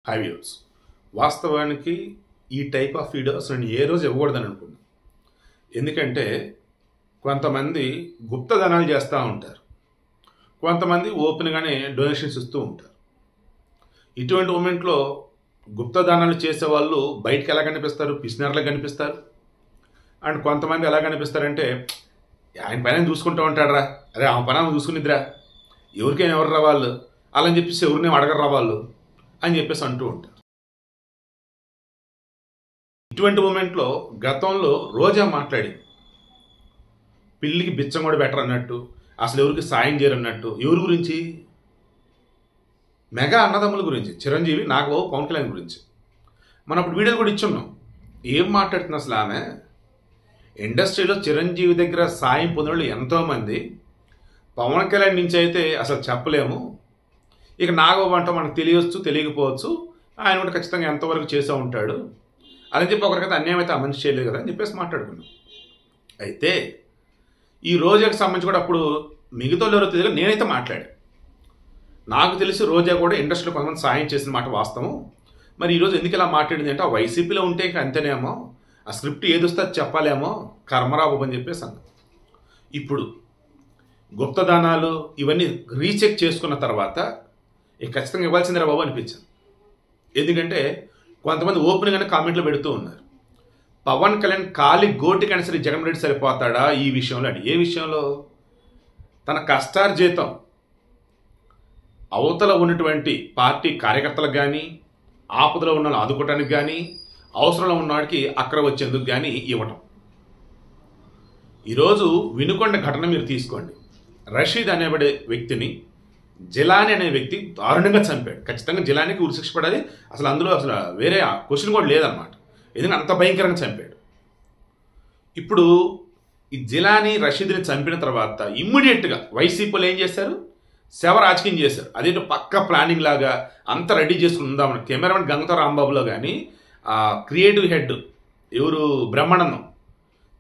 High viewers, వాస్తవానికి ఈ type of videos నేను ఏ రోజు ఇవ్వకూడదని అనుకున్నాను. ఎందుకంటే కొంతమంది గుప్తదానాలు చేస్తూ ఉంటారు, కొంతమంది ఓపెన్గానే డొనేషన్స్ ఇస్తూ ఉంటారు. ఇటువంటి మూమెంట్లో గుప్తదానాలు చేసేవాళ్ళు బయటకు ఎలా కనిపిస్తారు? పిసినార్లా కనిపిస్తారు. అండ్ కొంతమంది ఎలా కనిపిస్తారంటే, ఆయన పైన చూసుకుంటూ ఉంటాడరా, అరే ఆ పని ఆమె చూసుకునిద్దిరా, ఎవరికైనా ఎవరు రా వాళ్ళు అలా అని చెప్పేసి ఎవరినేం అడగరు రా వాళ్ళు అని చెప్పేసి అంటూ ఉంటారు. ఇటువంటి మూమెంట్లో గతంలో రోజా మాట్లాడి పిల్లికి బిచ్చం కూడా బెటర్ అన్నట్టు, అసలు ఎవరికి సాయం చేయరు అన్నట్టు. ఎవరి గురించి? మెగా అన్నదమ్ముల గురించి, చిరంజీవి, నాగబాబు, పవన్ కళ్యాణ్ గురించి. మనం అప్పుడు వీడియోలు కూడా ఇచ్చున్నాం. ఏం మాట్లాడుతుంది అసలు ఆమె? ఇండస్ట్రీలో చిరంజీవి దగ్గర సాయం పొందిన వాళ్ళు ఎంతోమంది, పవన్ కళ్యాణ్ నుంచి అయితే అసలు చెప్పలేము. ఇక నాగబాబు అంటే మనకు తెలియచ్చు, తెలియకపోవచ్చు, ఆయన కూడా ఖచ్చితంగా ఎంతవరకు చేసే ఉంటాడు అని చెప్పి ఒకరికైతే అన్యాయం అయితే ఆ మనిషి చేయలేదు కదా అని చెప్పేసి మాట్లాడుకున్నాం. అయితే ఈ రోజాకి సంబంధించి కూడా అప్పుడు మిగతా ఎవరో తెలియదు, నేనైతే మాట్లాడాను. నాకు తెలిసి రోజా కూడా ఇండస్ట్రీలో కొంతమంది సాయం చేసిన మాట వాస్తవం. మరి ఈరోజు ఎందుకు ఇలా మాట్లాడింది అంటే, ఆ వైసీపీలో ఉంటే ఇంకా అంతేనేమో, ఆ స్క్రిప్ట్ ఏది వస్తే అది చెప్పాలేమో, కర్మరాబు అని చెప్పేసి అన్న. ఇప్పుడు గుప్తదానాలు ఇవన్నీ రీచెక్ చేసుకున్న తర్వాత ఇక ఖచ్చితంగా ఇవ్వాల్సిందిరా బాబు అనిపించింది. ఎందుకంటే కొంతమంది ఓపెన్గానే కామెంట్లు పెడుతూ ఉన్నారు, పవన్ కళ్యాణ్ కాలి గోటికైనా సరే జగన్ రెడ్డి సరిపోతాడా ఈ విషయంలో అని. ఏ విషయంలో? తన కష్టార్జితం అవతల ఉన్నటువంటి పార్టీ కార్యకర్తలకు కానీ, ఆపదలో ఉన్న ఆదుకోవటానికి కానీ, అవసరంలో ఉన్నవాడికి అక్కడ వచ్చేందుకు కానీ ఇవ్వటం. ఈరోజు వినుకొండ ఘటన మీరు తీసుకోండి. రషీద్ అనేబడే వ్యక్తిని జిలానీ అనే వ్యక్తి దారుణంగా చంపాడు. ఖచ్చితంగా జిలానీకి ఉరిశిక్ష పడాలి. అసలు అందులో అసలు వేరే క్వశ్చన్ కూడా లేదన్నమాట. ఎందుకంటే అంత భయంకరంగా చంపాడు. ఇప్పుడు ఈ జిలానీ రషీద్ని చంపిన తర్వాత ఇమ్మీడియట్గా వైసీపీలో ఏం చేశారు? శవ రాజకీయం చేశారు. అదేంటో పక్క ప్లానింగ్ లాగా అంతా రెడీ చేసుకుని ఉందామని. కెమెరామెన్ గంగతో రాంబాబులో కానీ, క్రియేటివ్ హెడ్ ఎవరు బ్రహ్మానందం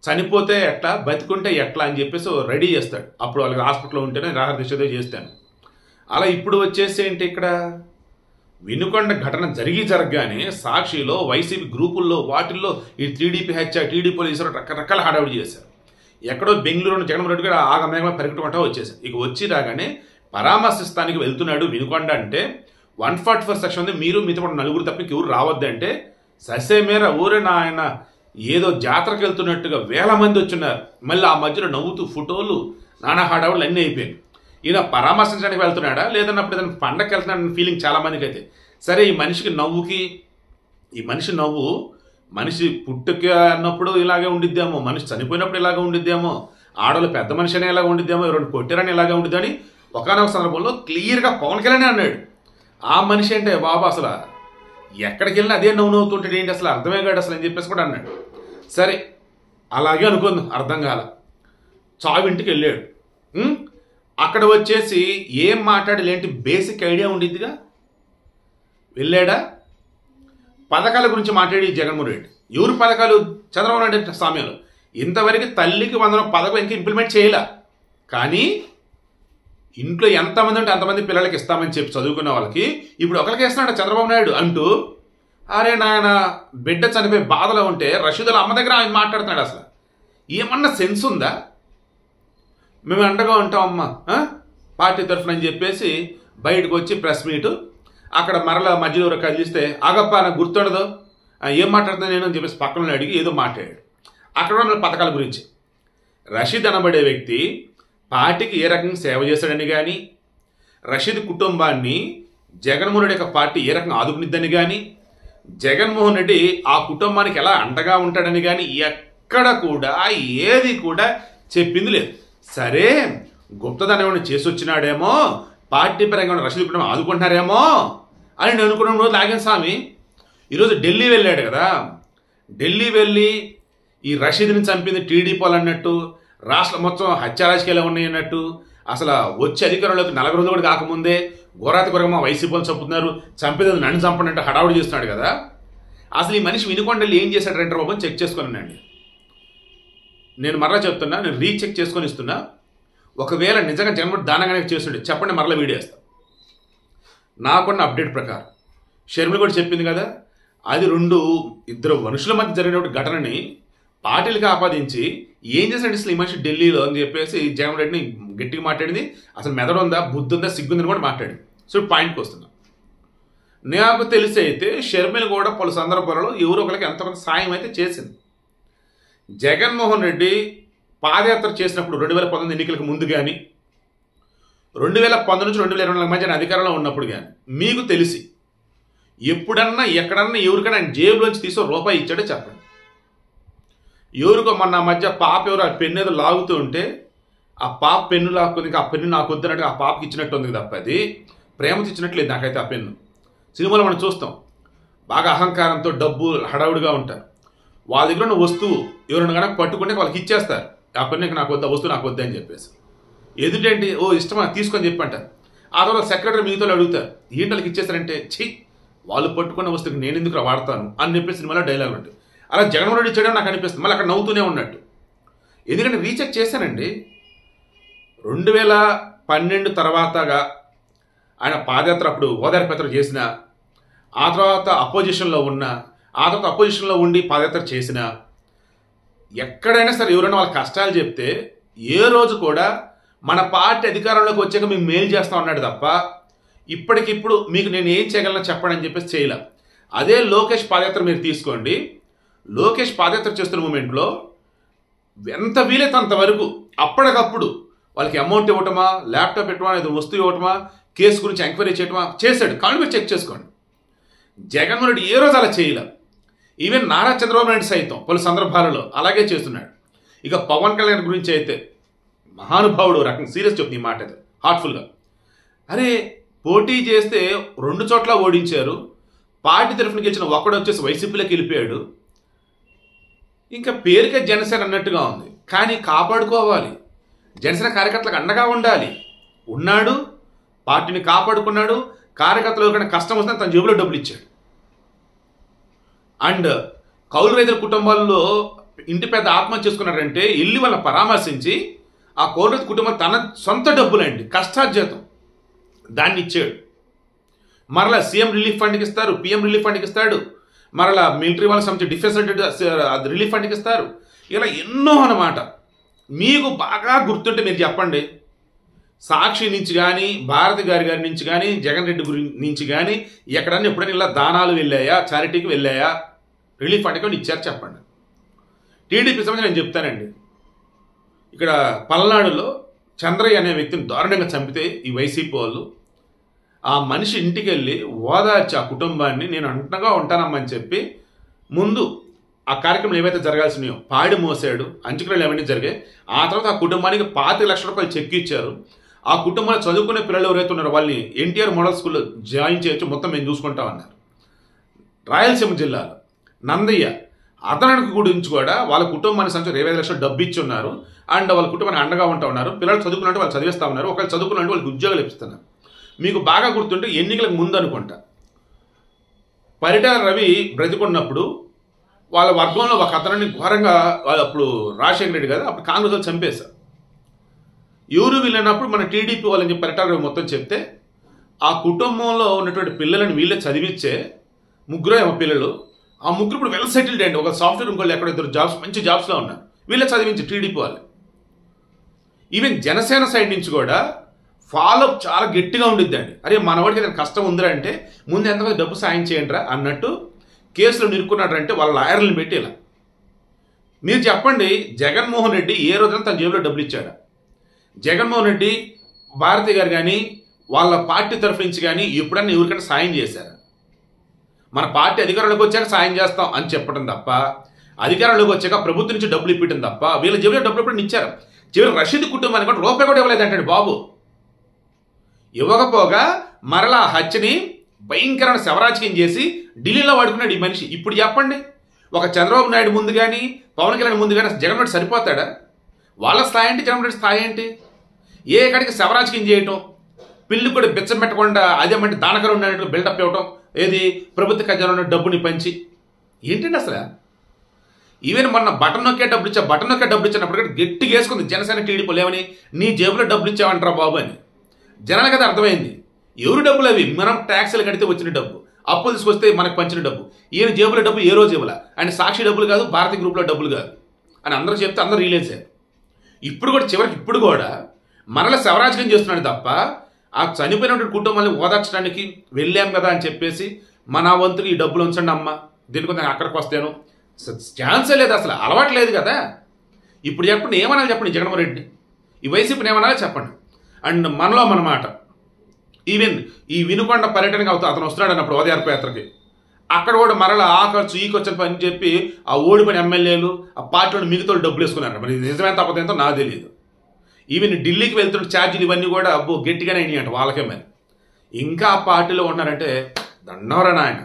చనిపోతే ఎట్లా, బతికుంటే ఎట్లా అని చెప్పేసి రెడీ చేస్తాడు. అప్పుడు వాళ్ళకి హాస్పిటల్లో ఉంటేనే రాహర్ దిశతో చేస్తాను. అలా ఇప్పుడు వచ్చేసి ఏంటి, ఇక్కడ వినుకొండ ఘటన జరగగానే సాక్షిలో, వైసీపీ గ్రూపుల్లో, వాటిల్లో ఈ టీడీపీ హత్య, టీడీపీ పోలీసులు రకరకాల హడావిడి చేశారు. ఎక్కడో బెంగళూరు జగన్మోహన్ రెడ్డి గారు ఆగమేఘంగా పరిగెట్టుకుంటా వచ్చేసారు. ఇక వచ్చి రాగానే పరామర్శిస్తానికి వెళ్తున్నాడు వినుకొండ అంటే 144 సెక్షన్ ఉంది, మీరు మీతో కూడా నలుగురు తప్పకి ఎవరు రావద్దంటే ససేమేర ఊరే ఆయన ఏదో జాతరకు వెళ్తున్నట్టుగా వేల మంది వచ్చున్నారు. మళ్ళీ ఆ మధ్యలో నవ్వుతూ ఫోటోలు, నానా హడావులు అన్నీ అయిపోయాయి. ఈయన పరామర్శించడానికి వెళ్తున్నాడా లేదన్నప్పుడు ఏదైనా పండగకి వెళ్తున్నాడని ఫీలింగ్ చాలా మందికి అయితే. సరే, ఈ మనిషికి నవ్వుకి, ఈ మనిషి నవ్వు మనిషి పుట్టుక అన్నప్పుడు ఇలాగే ఉండిద్దేమో, మనిషి చనిపోయినప్పుడు ఇలాగే ఉండిద్దేమో, ఆడవాళ్ళు పెద్ద మనిషి అనే ఇలాగ ఉండిద్దేమో, ఎవరైనా కొట్టారని ఇలాగే ఉండిద్దని ఒకనొక సందర్భంలో క్లియర్గా పవన్ కళ్యాణ్ అన్నాడు. ఆ మనిషి అంటే బాబా అసలు ఎక్కడికి వెళ్ళినా అదే నవ్వుతుంటాడు ఏంటి, అసలు అర్థమే కాదు అసలు అని చెప్పేసి కూడా అన్నాడు. సరే, అలాగే అనుకుందాం, అర్థం కాల. చావింటికి వెళ్ళాడు. అక్కడ వచ్చేసి ఏం మాట్లాడాలి ఏంటి బేసిక్ ఐడియా ఉండిద్దిగా. వెళ్ళాడా, పథకాల గురించి మాట్లాడి జగన్మోహన్ రెడ్డి. ఎవరు పథకాలు? చంద్రబాబు నాయుడు సమయంలో ఇంతవరకు తల్లికి 100 పథకం ఇంకా ఇంప్లిమెంట్ చేయలే. కానీ ఇంట్లో ఎంతమంది ఉంటే అంతమంది పిల్లలకి ఇస్తామని చెప్పి చదువుకున్న వాళ్ళకి ఇప్పుడు ఒకరికి ఇస్తున్నాడు చంద్రబాబు నాయుడు అంటూ. అరే నాయన, బిడ్డ చనిపోయి బాధలో ఉంటే రషీదుల అమ్మ దగ్గర ఆయన మాట్లాడుతున్నాడు. అసలు ఏమన్నా సెన్స్ ఉందా? మేము అండగా ఉంటాం అమ్మ పార్టీ తరఫున అని చెప్పేసి బయటకు వచ్చి ప్రెస్ మీటు, అక్కడ మరలా మధ్యలో కదిలిస్తే ఆగప్ప నాకు గుర్తుండదు, ఏం మాట్లాడుతున్నా నేను అని చెప్పేసి పక్కన అడిగి ఏదో మాట్లాడాడు. అక్కడ ఉన్న పథకాల గురించి. రషీద్ అనబడే వ్యక్తి పార్టీకి ఏ రకంగా సేవ చేశాడని కానీ, రషీద్ కుటుంబాన్ని జగన్మోహన్ రెడ్డి యొక్క పార్టీ ఏ రకంగా ఆదుకునిద్దని కానీ, జగన్మోహన్ రెడ్డి ఆ కుటుంబానికి ఎలా అండగా ఉంటాడని కానీ ఎక్కడ కూడా ఏది కూడా చెప్పింది లేదు. సరే, గుప్తదానం ఏమైనా చేసి వచ్చినాడేమో, పార్టీ పరంగా రషీద్ కుటుంబం ఆదుకుంటున్నారేమో అని నేను అనుకున్న రోజు లాగిన స్వామి. ఈరోజు ఢిల్లీ వెళ్ళాడు కదా, ఢిల్లీ వెళ్ళి ఈ రషీద్ని చంపింది టీడీపీ వాళ్ళు అన్నట్టు, రాష్ట్రం మొత్తం హత్య రాజకీయాలు ఉన్నాయి అన్నట్టు, అసలు వచ్చే అధికారంలోకి 40 రోజులు కూడా కాకముందే ఘోరాతి ఘోరంగా వైసీపీ వాళ్ళు చంపుతున్నారు, చంపేది నన్ను చంపనంటే హడావుడి చేస్తున్నాడు కదా. అసలు ఈ మనిషి వినుకొండలు ఏం చేశాడు రెండో బాబు చెక్ చేసుకున్నానండి. నేను మరలా చెప్తున్నా, నేను రీచెక్ చేసుకొని ఇస్తున్నా. ఒకవేళ నిజంగా జగన్మోహన్ దానంగానే చేస్తుండే చెప్పండి, మరలా వీడియో వేస్తాను. నాకున్న అప్డేట్ ప్రకారం షర్మిల కూడా చెప్పింది కదా, అది ఇద్దరు మనుషుల మధ్య జరిగినటువంటి ఘటనని పార్టీలకు ఆపాదించి ఏం చేశాడు అసలు ఈ మనిషి ఢిల్లీలో అని చెప్పేసి జగన్ రెడ్డిని గట్టిగా మాట్లాడింది. అసలు మెదడు ఉందా, బుద్ధి ఉందా, సిగ్గుందని కూడా మాట్లాడింది. సో పాయింట్కి వస్తున్నా. నాకు తెలిసి అయితే షర్మిల కూడా పలు సందర్భాలలో ఎవరో ఒకరికి ఎంతో కొంత సాయం అయితే చేసింది. జగన్మోహన్ రెడ్డి పాదయాత్ర చేసినప్పుడు 2019 ఎన్నికలకు ముందు కానీ 2019 నుంచి 2024 మధ్య అధికారంలో ఉన్నప్పుడు కానీ మీకు తెలిసి ఎప్పుడన్నా ఎక్కడన్నా ఎవరికైనా ఆయన జేబులోంచి తీసో రూపాయి ఇచ్చాడో చెప్పండి. ఎవరికో మొన్న మధ్య పాప ఎవరు ఆ పెన్ను ఏదో లాగుతూ ఉంటే ఆ పాప పెన్ను లాక్కుంది, ఆ పెన్ను నాకు వద్దన్నట్టు ఆ పాపకి ఇచ్చినట్టు ఉంది తప్ప అది ప్రేమతో ఇచ్చినట్లేదు నాకైతే ఆ పెన్ను. సినిమాలో మనం చూస్తాం, బాగా అహంకారంతో డబ్బు హడావుడిగా ఉంటారు. వాళ్ళ దగ్గర ఉన్న వస్తువు ఎవరైనా కనుక పట్టుకుంటే వాళ్ళకి ఇచ్చేస్తారు. ఆ పెన్ను నాకు వద్ద, వస్తువు నాకు వద్దని చెప్పేసి. ఎదుటేంటి, ఓ ఇష్టమా తీసుకొని చెప్పంటారు. ఆ తర్వాత సెక్రటరీ మిగతాలు అడుగుతారు, ఏంటి వాళ్ళకి ఇచ్చేస్తారంటే, ఛీ వాళ్ళు పట్టుకున్న వస్తువుకి నేను ఎందుకు వాడతాను అని చెప్పేసి సినిమాలో డైలాగ్ ఉంటుంది. అలా జగన్మోహన్ రెడ్డి చేయడం నాకు అనిపిస్తుంది. మళ్ళీ అక్కడ నవ్వుతూనే ఉన్నట్టు. ఎందుకంటే రీచెక్ చేశానండి. 2012 తర్వాతగా ఆయన పాదయాత్ర అప్పుడు ఓదార్పయాత్ర చేసిన, ఆ తర్వాత అపోజిషన్లో ఉన్న, ఆ తర్వాత అపోజిషన్లో ఉండి పాదయాత్ర చేసిన, ఎక్కడైనా సరే ఎవరైనా వాళ్ళ కష్టాలు చెప్తే ఏ రోజు కూడా మన పార్టీ అధికారంలోకి వచ్చాక మేము మేలు చేస్తాం అన్నాడు తప్ప ఇప్పటికిప్పుడు మీకు నేను ఏం చేయగలను చెప్పండి అని చెప్పేసి చేయలేం. అదే లోకేష్ పాదయాత్ర మీరు తీసుకోండి. లోకేష్ పాదయాత్ర చేస్తున్న మూమెంట్లో ఎంత వీలైతే అంతవరకు అప్పటికప్పుడు వాళ్ళకి అమౌంట్ ఇవ్వటమా, ల్యాప్టాప్ ఇవ్వటమా, ఏదో వస్తువు ఇవ్వటమా, కేసు గురించి ఎంక్వైరీ చేయటమా చేశాడు. కానీ మీరు చెక్ చేసుకోండి. జగన్మోహన్ రెడ్డి ఏ రోజు అలా చేయలే. ఈవెన్ నారా చంద్రబాబు నాయుడు సైతం పలు సందర్భాలలో అలాగే చేస్తున్నాడు. ఇక పవన్ కళ్యాణ్ గురించి అయితే మహానుభావుడు రకం సీరియస్ చెప్తుంది ఈ మాట అయితే హార్ట్ఫుల్గా. అరే పోటీ చేస్తే 2 చోట్ల ఓడించారు, పార్టీ తరఫున గెలిచిన ఒక్కడు వచ్చేసి వైసీపీలోకి వెళ్ళిపోయాడు. ఇంకా పేరుకే జనసేన అన్నట్టుగా ఉంది. కానీ కాపాడుకోవాలి, జనసేన కార్యకర్తలకు అండగా ఉండాలి. ఉన్నాడు, పార్టీని కాపాడుకున్నాడు. కార్యకర్తలు కన్నా కష్టం వస్తే తన జేబులో డబ్బులు ఇచ్చాడు. అండ్ కౌలు రైతుల కుటుంబాల్లో ఇంటి పెద్ద ఆత్మహత్య చేసుకున్నారంటే వెళ్ళి వాళ్ళ పరామర్శించి ఆ కౌలు రైతు కుటుంబం తన సొంత డబ్బులండి, కష్టార్జితం, దాన్ని ఇచ్చాడు. మరలా సీఎం రిలీఫ్ ఫండ్కి ఇస్తారు, పిఎం రిలీఫ్ ఫండ్కి ఇస్తాడు, మరలా మిలిటరీ వాళ్ళకి సంబంధించి డిఫెన్స్ రిలీఫ్ ఫండ్కి ఇస్తారు. ఇలా ఎన్నో అన్నమాట. మీకు బాగా గుర్తుంటే మీరు చెప్పండి, సాక్షి నుంచి కానీ, భారతి గారి నుంచి కానీ, జగన్ రెడ్డి నుంచి కానీ ఎక్కడన్నా ఎప్పుడైనా ఇలా దానాలు వెళ్ళాయా, చారిటీకి వెళ్ళాయా, రిలీఫ్ ఫండ్కి కానీ ఇచ్చారు చెప్పండి. టీడీపీ సంబంధించి నేను చెప్తానండి. ఇక్కడ పల్నాడులో చంద్రయ్య అనే వ్యక్తిని దారుణంగా చంపితే ఈ వైసీపీ వాళ్ళు ఆ మనిషి ఇంటికి వెళ్ళి ఓదార్చి ఆ కుటుంబాన్ని నేను అంటగా ఉంటానమ్మని చెప్పి ముందు ఆ కార్యక్రమం ఏవైతే జరగాల్సినాయో పాడి మోసాడు, అంచుకురాలు ఏమైనా జరిగాయి. ఆ తర్వాత ఆ కుటుంబానికి 25 లక్షల రూపాయలు చెక్ ఇచ్చారు. ఆ కుటుంబంలో చదువుకునే పిల్లలు ఎవరైతే ఉన్నారో వాళ్ళని ఎన్టీఆర్ మోడల్ స్కూల్లో జాయిన్ చేయొచ్చు, మొత్తం మేము చూసుకుంటామన్నారు. రాయలసీమ జిల్లాలో నందయ్య అతనికి గురించి కూడా వాళ్ళ కుటుంబానికి సంబంధించి 25 లక్షలు డబ్బు ఇచ్చి ఉన్నారు. అండ్ వాళ్ళ కుటుంబానికి అండగా ఉంటా ఉన్నారు. పిల్లలు చదువుకున్నట్టు వాళ్ళు చదివిస్తూ ఉన్నారు. ఒకవేళ చదువుకున్నట్టు వాళ్ళకి ఉద్యోగాలు ఇస్తున్నారు. మీకు బాగా గుర్తుంటే ఎన్నికలకు ముందు అనుకుంటా పరిటాల రవి బ్రతికున్నప్పుడు వాళ్ళ వర్గంలో ఒక అతనిని ఘోరంగా అప్పుడు రాజశేఖర రెడ్డి కదా అప్పుడు కాంగ్రెస్ వాళ్ళు చంపేశారు. ఎవరు వీళ్ళనప్పుడు మన టీడీపీ వాళ్ళని చెప్పి పరిటాల రవి మొత్తం చెప్తే ఆ కుటుంబంలో ఉన్నటువంటి పిల్లలను వీళ్ళే చదివించే 3 పిల్లలు, ఆ 3 ఇప్పుడు వెల్ సెటిల్డ్ అండి. ఒక సాఫ్ట్వేర్ ఇంకోళ్ళు ఎక్కడ 2 జాబ్స్ మంచి జాబ్స్లో ఉన్నారు. వీళ్ళే చదివించి టీడీపీ వాళ్ళు. ఈవెన్ జనసేన సైడ్ నుంచి కూడా ఫాలోఅప్ చాలా గట్టిగా ఉండిద్దండి. అరే మనవాడికి ఏదైనా కష్టం ఉందిరా అంటే ముందు ఎంతమంది డబ్బు సాయం చేయండిరా అన్నట్టు కేసులో నిరుక్కున్నారంటే వాళ్ళ లాయర్లను పెట్టి ఇలా. మీరు చెప్పండి, జగన్మోహన్ రెడ్డి ఏ రోజున తన జేబులో డబ్బులు ఇచ్చాడా? జగన్మోహన్ రెడ్డి భారతి గారు కానీ వాళ్ళ పార్టీ తరఫు నుంచి కానీ ఎప్పుడన్నా ఎవరికైనా సాయం చేశారా? మన పార్టీ అధికారంలోకి వచ్చాక సాయం చేస్తాం అని చెప్పడం తప్ప, అధికారంలోకి వచ్చాక ప్రభుత్వం నుంచి డబ్బులు ఇప్పటం తప్ప వీళ్ళ జేబులో డబ్బులు ఎప్పుడు ఇచ్చారు? చివరి రషీద్ కుటుంబానికి కూడా రూపాయి కూడా ఇవ్వలేదంటండి బాబు. ఇవ్వకపోగా మరలా హత్యని భయంకరమైన శవరాజకీయం చేసి ఢిల్లీలో వాడుకున్నాడు ఈ మనిషి. ఇప్పుడు చెప్పండి, ఒక చంద్రబాబు నాయుడు ముందు కానీ పవన్ కళ్యాణ్ ముందు కానీ జగన్ రెడ్డి సరిపోతాడా? వాళ్ళ స్థాయి ఏంటి, జగన్ రెడ్డి స్థాయి ఏంటి? ఏ కాడికి శవరాజకీయం చేయటం, పిల్లి కూడా బిచ్చం పెట్టకుండా అదేమంటే దానకరం ఉన్నట్టు బిల్డప్ ఇవ్వటం, ఏది ప్రభుత్వ ఖజానా డబ్బుని పంచి ఏంటండి అసలు? ఈవెన్ మొన్న బటన్ నొక్కే డబ్బులు ఇచ్చినప్పుడు గట్టిగా వేసుకుంది జనసేన టీడీపీ లేవని, నీ జేబులో డబ్బులు ఇచ్చావంటారా బాబు అని. జనాలకు అది అర్థమైంది. ఎవరు డబ్బులు అవి? మనం ట్యాక్సులు కడితే వచ్చిన డబ్బు. అప్పులు తీసుకొస్తే మనకు పంచిన డబ్బు, ఈయన జేబులో డబ్బు ఏ రోజు ఇవ్వాల, ఆయన సాక్షి డబ్బులు కాదు, భారతీ గ్రూప్లో డబ్బులు కాదు అని అందరూ చెప్తే అందరూ రిలీజ్ అయ్యారు. ఇప్పుడు కూడా చివరికి ఇప్పుడు కూడా మనల్ని శవరాజకం చేస్తున్నాడు తప్ప ఆ చనిపోయినటువంటి కుటుంబాన్ని ఓదార్చడానికి వెళ్ళాం కదా అని చెప్పేసి మన వంతుకు ఈ డబ్బులు ఉంచండి అమ్మ, దీనికి నేను అక్కడికి వస్తాను, ఛాన్సే లేదు, అసలు అలవాటు లేదు కదా. ఇప్పుడు చెప్పండి, ఏమనాలి చెప్పండి జగన్మోహన్ రెడ్డి, ఈ వైసీపీని ఏమనాలి చెప్పండి. అండ్ మనలో మన మాట, ఈవెన్ ఈ వినుకొండ పర్యటనకి అతను వస్తున్నాడు అన్నప్పుడు ఓదార్పయాత్రకి, అక్కడ కూడా మరలా ఆ ఖర్చు ఈ ఖర్చు అని చెప్పి ఆ ఓడిపోయిన ఎమ్మెల్యేలు ఆ పార్టీలో మిగతా డబ్బులు వేసుకున్నారు. మరి నిజమైన తప్పదేంతో నాకు తెలియదు. ఈవెన్ ఢిల్లీకి వెళ్తున్న ఛార్జీలు ఇవన్నీ కూడా అబ్బో గట్టిగానే అయినాయి అంట వాళ్ళకే. మరి ఇంకా ఆ పార్టీలో ఉన్నారంటే దండవరా నాయన.